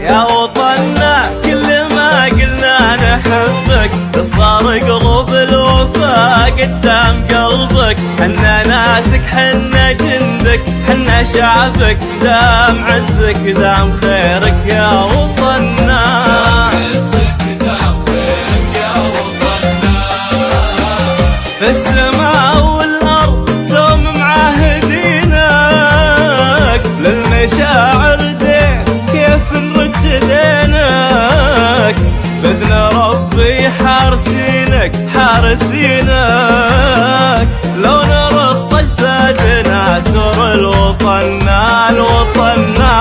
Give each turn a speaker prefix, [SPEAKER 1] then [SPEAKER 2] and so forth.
[SPEAKER 1] يا وطننا كل ما قلنا نحبك تصغر قلوب الوفا قدام قلبك. حنا ناسك حنا جندك حنا شعبك دام عزك دام خيرك يا وطننا. في السماء والأرض دوم معاهدينك للمشاعر دين كيف نرد دينك. بإذن ربي حارسينك حارسينك لو نرص أجسادنا سر الوطننا الوطننا.